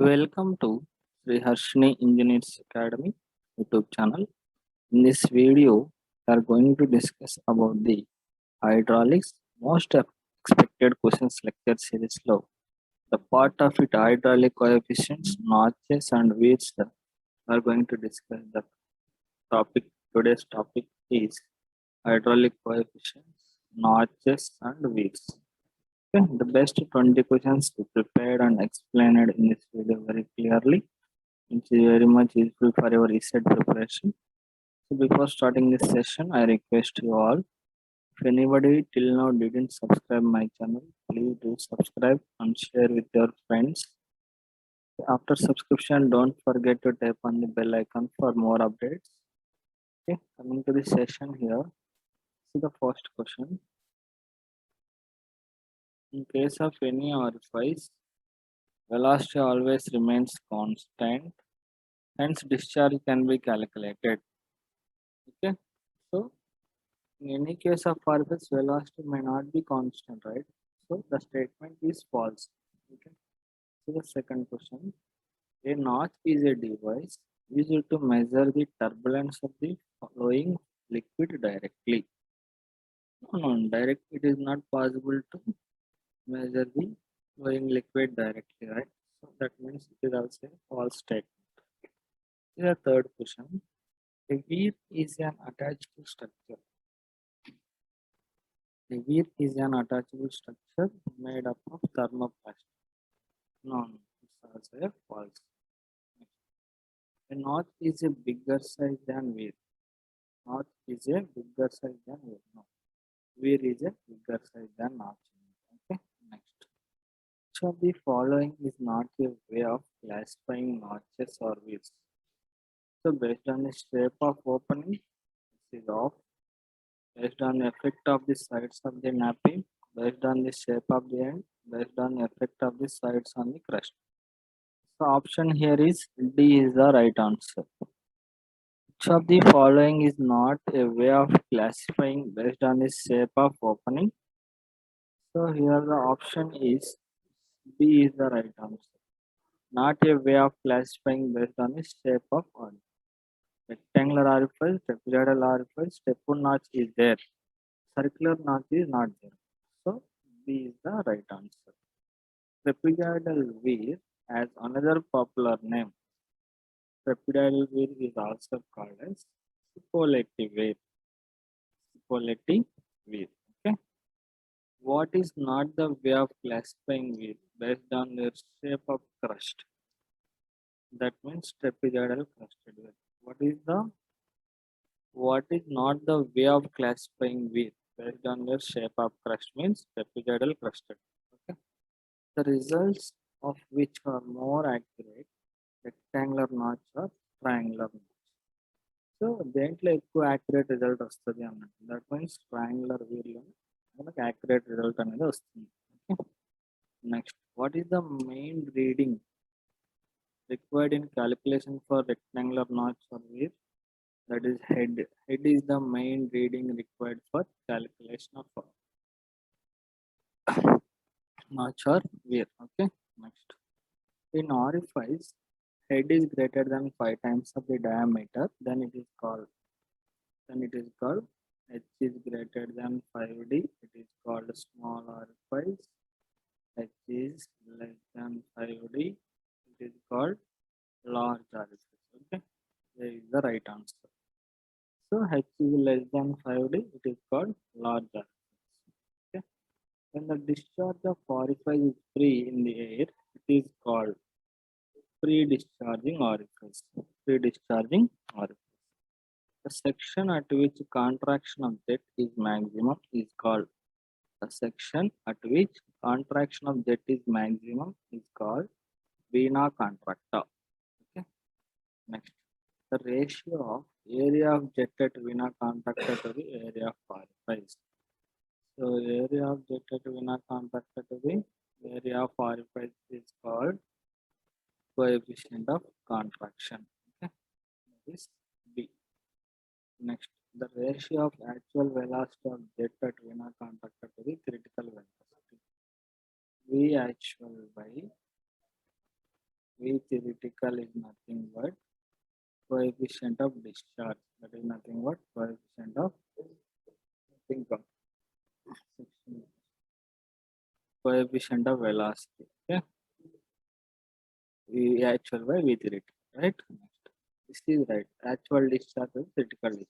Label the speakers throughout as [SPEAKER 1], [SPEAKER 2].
[SPEAKER 1] Welcome to Sri Harshini Engineers Academy YouTube channel. In this video, we are going to discuss about the hydraulics most expected questions lecture series low. The part of it hydraulic coefficients, notches and weights. We are going to discuss the topic. Today's topic is hydraulic coefficients, notches and weights. Okay, the best 20 questions we prepared and explained in this video very clearly. It's very much useful for your research preparation. So before starting this session, I request you all, if anybody till now didn't subscribe my channel, please do subscribe and share with your friends. After subscription, don't forget to tap on the bell icon for more updates. Okay, coming to the session here, see the first question. In case of any orifice, velocity always remains constant, hence discharge can be calculated. Okay, so in any case of orifice, velocity may not be constant, right? So the statement is false. Okay. So the second question, a notch is a device used to measure the turbulence of the flowing liquid directly. No, direct. It is not possible to measure the flowing liquid directly, right? So that means it is also a false statement. The third question, a weir is an attached structure. A weir is an attachable structure made up of thermoplastic. No, it's also a false. A notch is a bigger size than weir. Notch is a bigger size than weir. No, weir is a bigger size than notch. Okay, next. Which of the following is not a way of classifying notches or weirs? So based on the shape of opening, this is off. Based on the effect of the sides of the napping, based on the shape of the end, based on the effect of the sides on the crust. So option here is D is the right answer. Which of the following is not a way of classifying based on the shape of opening? So here the option is B is the right answer. Not a way of classifying based on the shape of opening. Rectangular orifice, trapezoidal orifice, step-on notch is there. Circular notch is not there. So B is the right answer. Trapezoidal weir has another popular name. Trapezoidal weir is also called as Spoleti weir. Spoleti weir. Okay. What is not the way of classifying weir based on their shape of crust? That means trapezoidal crusted weir. What is not the way of classifying weir based on their shape of crust means trapezoidal crusted. Okay. The results of which are more accurate, rectangular notch or triangular notch. So దేంట్లో ఎక్కువ accurate result వస్తుంది అన్నట్టు that means triangular వీర్లో మనకు accurate result అనేది వస్తుంది. Next, what is the main reading required in calculation for rectangular notch or weir? That is head. Head is the main reading required for calculation of notch or weir. Okay, next, in orifice, head is greater than 5 times of the diameter, then it is called h is greater than 5d, it is called small orifice. H is less than 5d, it is called large orifice. Okay, there is the right answer. So h is less than 5d, it is called large orifice. Okay, when the discharge of orifice is free in the air, it is called free discharging orifice. Free discharging orifice. The section at which contraction of jet is maximum is called. The section at which contraction of jet is maximum is called vena contracta. Okay. Next, the ratio of area of jet at vena contracta to the area of orifice. So area of jet at vena contracta to the area of orifice is called coefficient of contraction. Okay, that is B. Next, the ratio of actual velocity of jet at vena contracta to the critical velocity. V actual by V theoretical is nothing but coefficient of discharge. That is nothing but coefficient of think of coefficient of velocity. Okay, V actual by V theoretical, right? This is right. Actual discharge is theoretical discharge.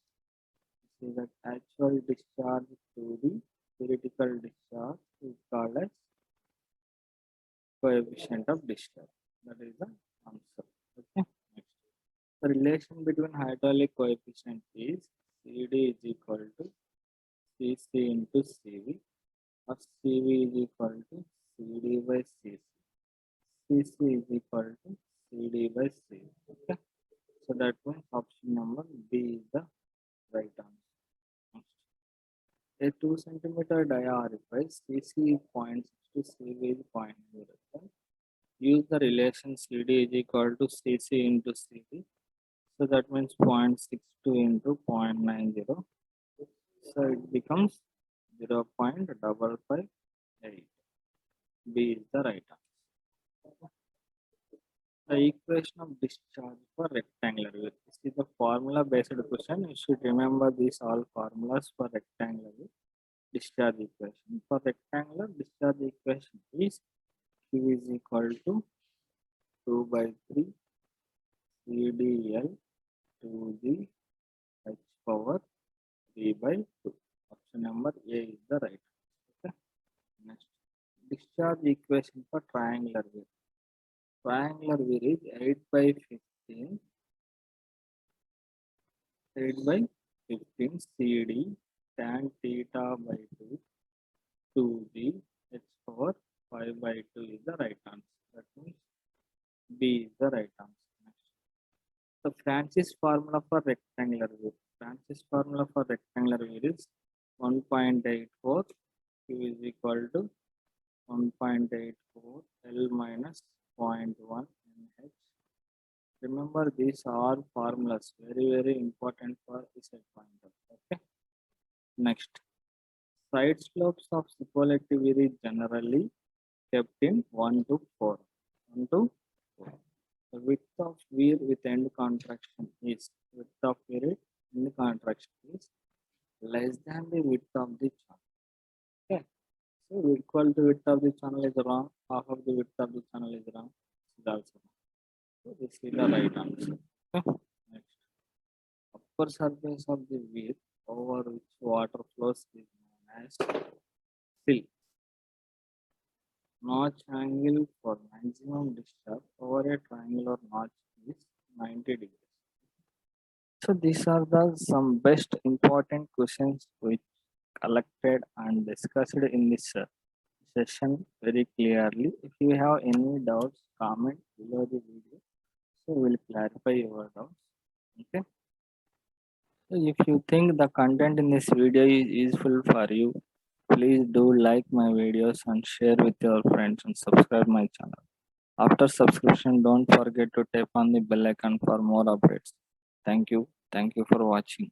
[SPEAKER 1] This is that actual discharge to the theoretical discharge is called as coefficient of discharge. That is the answer. Okay. Next. The relation between hydraulic coefficient is CD is equal to CC into CV, or CV is equal to CD by CC. CC is equal to CD by CV. Okay. So that means option number B is the right answer. A 2 centimeter dia orifice CC is 0.6 to CV is 0.0. Use the relation CD is equal to CC into CV. So that means 0.62 into 0.90. So it becomes 0.558. B is the right answer. The equation of discharge for rectangular wheel. This is the formula based question. You should remember these all formulas for rectangular wheel. Discharge equation. For rectangular discharge equation is Q is equal to 2 by 3 CDL to the H power 3 by 2. Option number A is the right. Okay. Next, discharge equation for triangular wheel. Triangular wheel is 8 by 15. 8 by 15 CD tan theta by 2 to the H power 5 by 2 is the right answer. That means B is the right answer. Next. The Francis formula for rectangular wheel. Francis formula for rectangular wheel is 1.84 Q is equal to 1.84 L minus 0.1 NH. Remember these are formulas, very important for this pointer. Okay. Next, side slopes of superlative weir is generally kept in 1 to 4. 1 to 4. The width of weir with end contraction is less than the width of the channel. Okay. So equal to width of the channel is wrong. Half of the width of the channel is wrong. This is also wrong. So this is the right answer. Okay. Next, upper surface of the weir over which water flows is known as sill. Notch angle for maximum discharge over a triangular notch is 90 degrees. So these are the some best important questions which collected and discussed in this session very clearly. If you have any doubts, comment below the video. So we'll clarify your doubts. Okay. So if you think the content in this video is useful for you, please do like my videos and share with your friends and subscribe my channel. After subscription, don't forget to tap on the bell icon for more updates. Thank you. Thank you for watching.